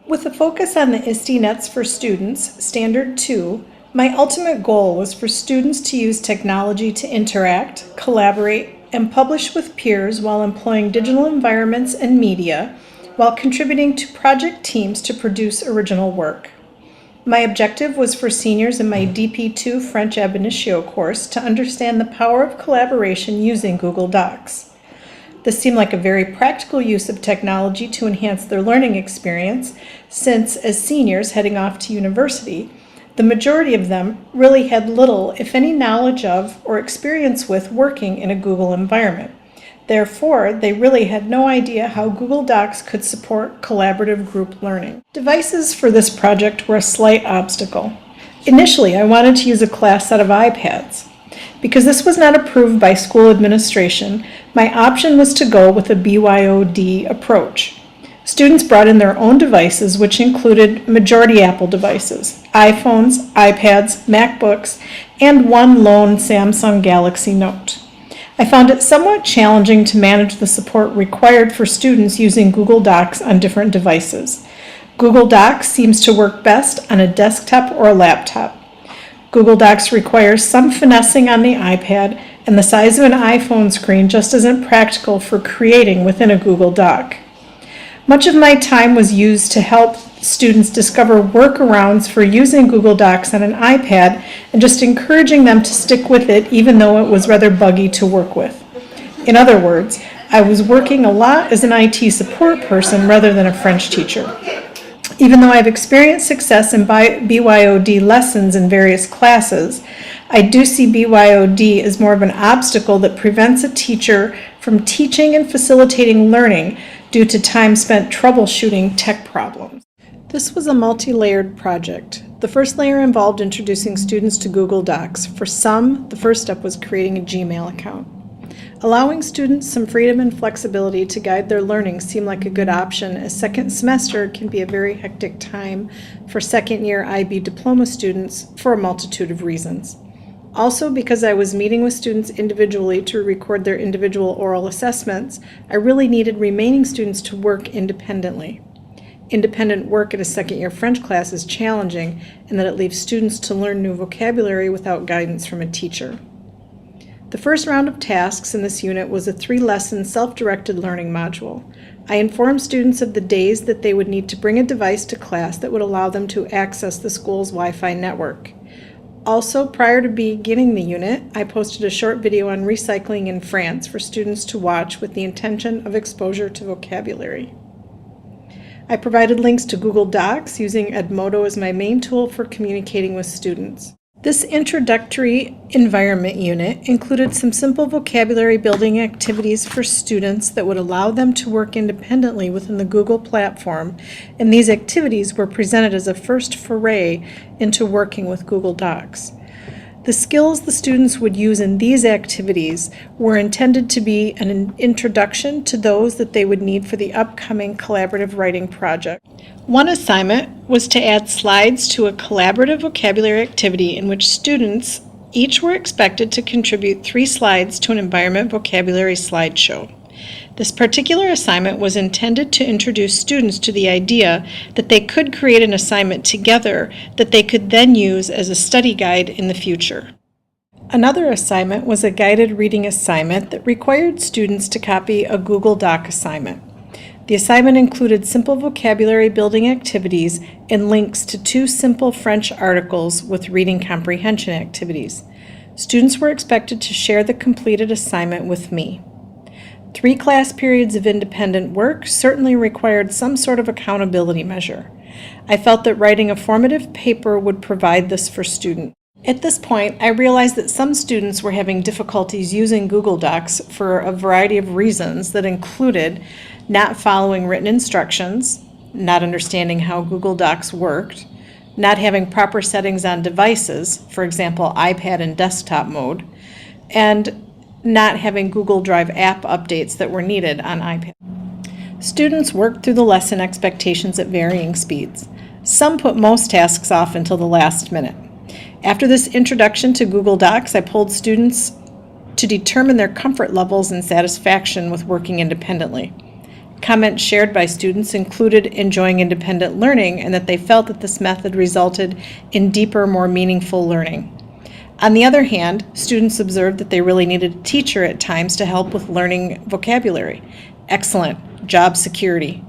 With a focus on the ISTE Nets for Students, Standard 2, my ultimate goal was for students to use technology to interact, collaborate, and publish with peers while employing digital environments and media, while contributing to project teams to produce original work. My objective was for seniors in my DP2 French Ab Initio course to understand the power of collaboration using Google Docs. This seemed like a very practical use of technology to enhance their learning experience, since as seniors heading off to university, the majority of them really had little, if any, knowledge of or experience with working in a Google environment. Therefore, they really had no idea how Google Docs could support collaborative group learning. Devices for this project were a slight obstacle. Initially, I wanted to use a class set of iPads. Because this was not approved by school administration, my option was to go with a BYOD approach. Students brought in their own devices, which included majority Apple devices, iPhones, iPads, MacBooks, and one lone Samsung Galaxy Note. I found it somewhat challenging to manage the support required for students using Google Docs on different devices. Google Docs seems to work best on a desktop or a laptop. Google Docs requires some finessing on the iPad, and the size of an iPhone screen just isn't practical for creating within a Google Doc. Much of my time was used to help students discover workarounds for using Google Docs on an iPad and just encouraging them to stick with it even though it was rather buggy to work with. In other words, I was working a lot as an IT support person rather than a French teacher. Even though I've experienced success in BYOD lessons in various classes, I do see BYOD as more of an obstacle that prevents a teacher from teaching and facilitating learning due to time spent troubleshooting tech problems. This was a multi-layered project. The first layer involved introducing students to Google Docs. For some, the first step was creating a Gmail account. Allowing students some freedom and flexibility to guide their learning seemed like a good option, as second semester can be a very hectic time for second-year IB diploma students for a multitude of reasons. Also, because I was meeting with students individually to record their individual oral assessments, I really needed remaining students to work independently. Independent work in a second-year French class is challenging, in that it leaves students to learn new vocabulary without guidance from a teacher. The first round of tasks in this unit was a 3-lesson self-directed learning module. I informed students of the days that they would need to bring a device to class that would allow them to access the school's Wi-Fi network. Also, prior to beginning the unit, I posted a short video on recycling in France for students to watch with the intention of exposure to vocabulary. I provided links to Google Docs using Edmodo as my main tool for communicating with students. This introductory environment unit included some simple vocabulary building activities for students that would allow them to work independently within the Google platform, and these activities were presented as a first foray into working with Google Docs. The skills the students would use in these activities were intended to be an introduction to those that they would need for the upcoming collaborative writing project. One assignment was to add slides to a collaborative vocabulary activity in which students each were expected to contribute 3 slides to an environment vocabulary slideshow. This particular assignment was intended to introduce students to the idea that they could create an assignment together that they could then use as a study guide in the future. Another assignment was a guided reading assignment that required students to copy a Google Doc assignment. The assignment included simple vocabulary building activities and links to 2 simple French articles with reading comprehension activities. Students were expected to share the completed assignment with me. 3 class periods of independent work certainly required some sort of accountability measure. I felt that writing a formative paper would provide this for students. At this point, I realized that some students were having difficulties using Google Docs for a variety of reasons that included not following written instructions, not understanding how Google Docs worked, not having proper settings on devices, for example, iPad and desktop mode, and not having Google Drive app updates that were needed on iPad. Students worked through the lesson expectations at varying speeds. Some put most tasks off until the last minute. After this introduction to Google Docs, I polled students to determine their comfort levels and satisfaction with working independently. Comments shared by students included enjoying independent learning and that they felt that this method resulted in deeper, more meaningful learning. On the other hand, students observed that they really needed a teacher at times to help with learning vocabulary. Excellent. Job security.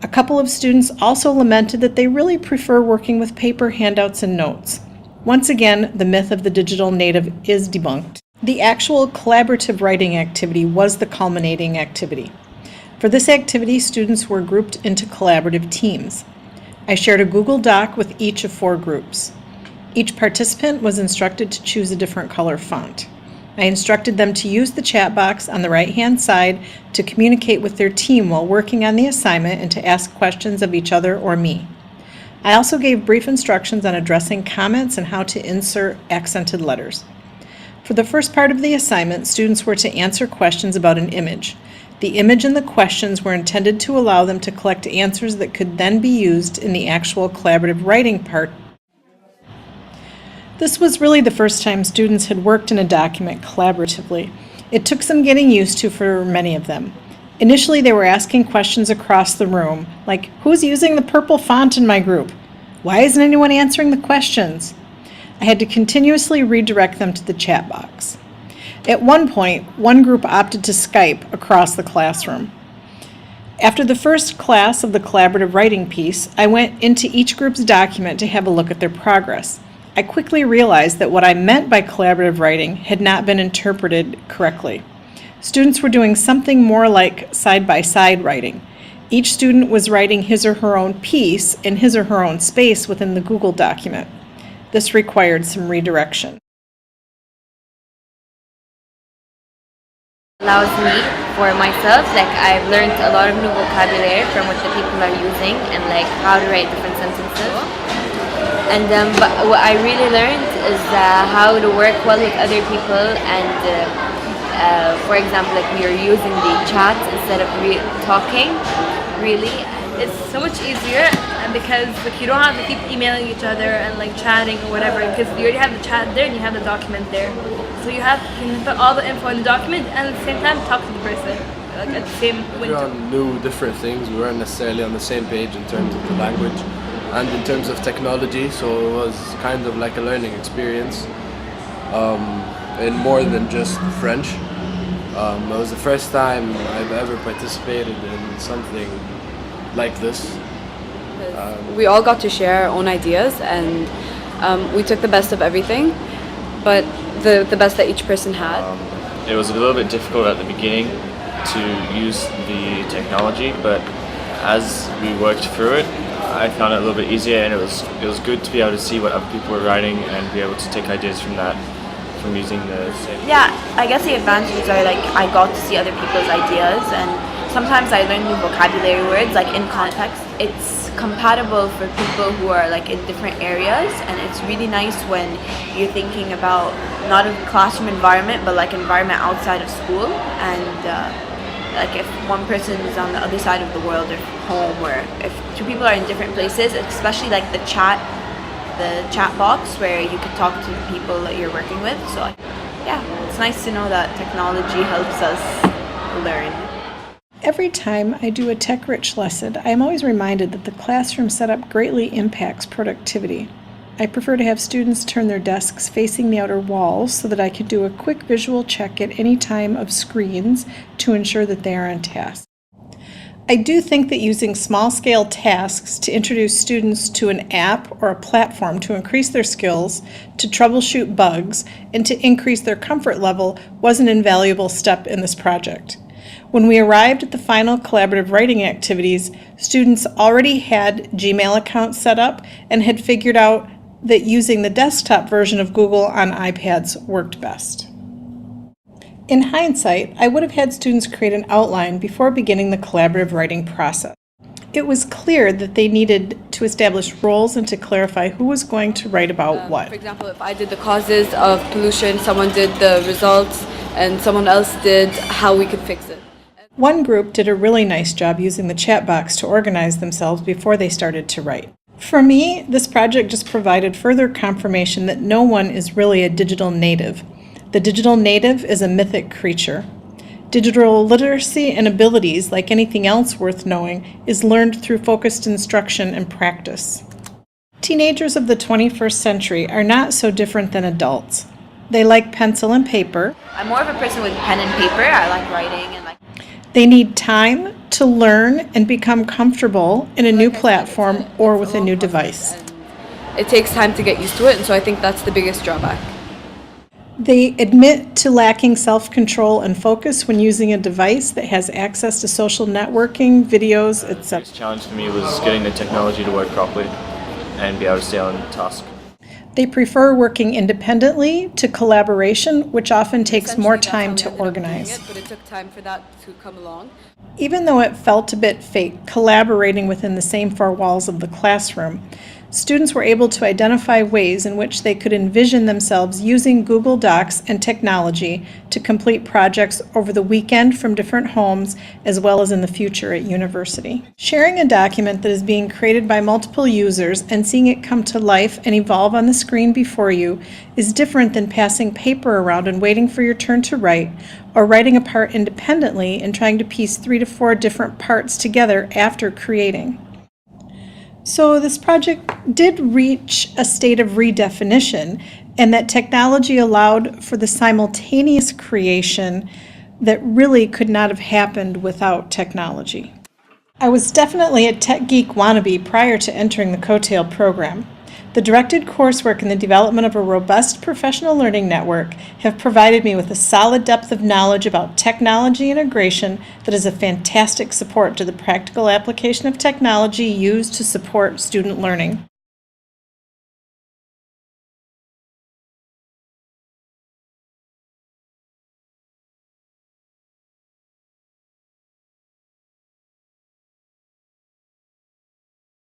A couple of students also lamented that they really prefer working with paper handouts and notes. Once again, the myth of the digital native is debunked. The actual collaborative writing activity was the culminating activity. For this activity, students were grouped into collaborative teams. I shared a Google Doc with each of 4 groups. Each participant was instructed to choose a different color font. I instructed them to use the chat box on the right-hand side to communicate with their team while working on the assignment and to ask questions of each other or me. I also gave brief instructions on addressing comments and how to insert accented letters. For the first part of the assignment, students were to answer questions about an image. The image and the questions were intended to allow them to collect answers that could then be used in the actual collaborative writing part. This was really the first time students had worked in a document collaboratively. It took some getting used to for many of them. Initially, they were asking questions across the room, like, who's using the purple font in my group? Why isn't anyone answering the questions? I had to continuously redirect them to the chat box. At one point, one group opted to Skype across the classroom. After the first class of the collaborative writing piece, I went into each group's document to have a look at their progress. I quickly realized that what I meant by collaborative writing had not been interpreted correctly. Students were doing something more like side-by-side writing. Each student was writing his or her own piece in his or her own space within the Google document. This required some redirection. Allows me for myself, like I've learned a lot of new vocabulary from what the people are using and like how to write different sentences. And but what I really learned is how to work well with other people and for example, like we are using the chat instead of talking, really. It's so much easier because like you don't have to keep emailing each other and like chatting or whatever because you already have the chat there and you have the document there. So you can put all the info in the document and at the same time talk to the person like at the same window. We knew different things. We weren't necessarily on the same page in terms of the language and in terms of technology, so it was kind of like a learning experience in more than just French. It was the first time I've ever participated in something like this. We all got to share our own ideas and we took the best of everything, but the best that each person had. It was a little bit difficult at the beginning to use the technology, but as we worked through it, I found it a little bit easier, and it was good to be able to see what other people were writing and be able to take ideas from that, from using the same. Yeah, I guess the advantages are like I got to see other people's ideas and sometimes I learn new vocabulary words like in context. It's compatible for people who are like in different areas and it's really nice when you're thinking about not a classroom environment but like environment outside of school and like if one person is on the other side of the world or home or if 2 people are in different places, especially like the chat box where you could talk to the people that you're working with. So yeah, it's nice to know that technology helps us learn. Every time I do a tech-rich lesson, I am always reminded that the classroom setup greatly impacts productivity. I prefer to have students turn their desks facing the outer walls so that I could do a quick visual check at any time of screens to ensure that they are on task. I do think that using small-scale tasks to introduce students to an app or a platform to increase their skills, to troubleshoot bugs, and to increase their comfort level was an invaluable step in this project. When we arrived at the final collaborative writing activities, students already had Gmail accounts set up and had figured out that using the desktop version of Google on iPads worked best. In hindsight, I would have had students create an outline before beginning the collaborative writing process. It was clear that they needed to establish roles and to clarify who was going to write about what. For example, if I did the causes of pollution, someone did the results, and someone else did how we could fix it. One group did a really nice job using the chat box to organize themselves before they started to write. For me, this project just provided further confirmation that no one is really a digital native. The digital native is a mythic creature. Digital literacy and abilities, like anything else worth knowing, is learned through focused instruction and practice. Teenagers of the 21st century are not so different than adults. They like pencil and paper. I'm more of a person with pen and paper. I like writing and like. They need time to learn and become comfortable in a new platform or with a new device. It takes time to get used to it, and so I think that's the biggest drawback. They admit to lacking self-control and focus when using a device that has access to social networking, videos, The etc. biggest challenge for me was getting the technology to work properly and be able to stay on task. They prefer working independently to collaboration, which often takes more time to organize. But it took time for that to come along. Even though it felt a bit fake collaborating within the same four walls of the classroom, students were able to identify ways in which they could envision themselves using Google Docs and technology to complete projects over the weekend from different homes, as well as in the future at university. Sharing a document that is being created by multiple users and seeing it come to life and evolve on the screen before you is different than passing paper around and waiting for your turn to write, or writing a part independently and trying to piece 3 to 4 different parts together after creating. So this project did reach a state of redefinition, and that technology allowed for the simultaneous creation that really could not have happened without technology. I was definitely a tech geek wannabe prior to entering the COETAIL program. The directed coursework and the development of a robust professional learning network have provided me with a solid depth of knowledge about technology integration that is a fantastic support to the practical application of technology used to support student learning.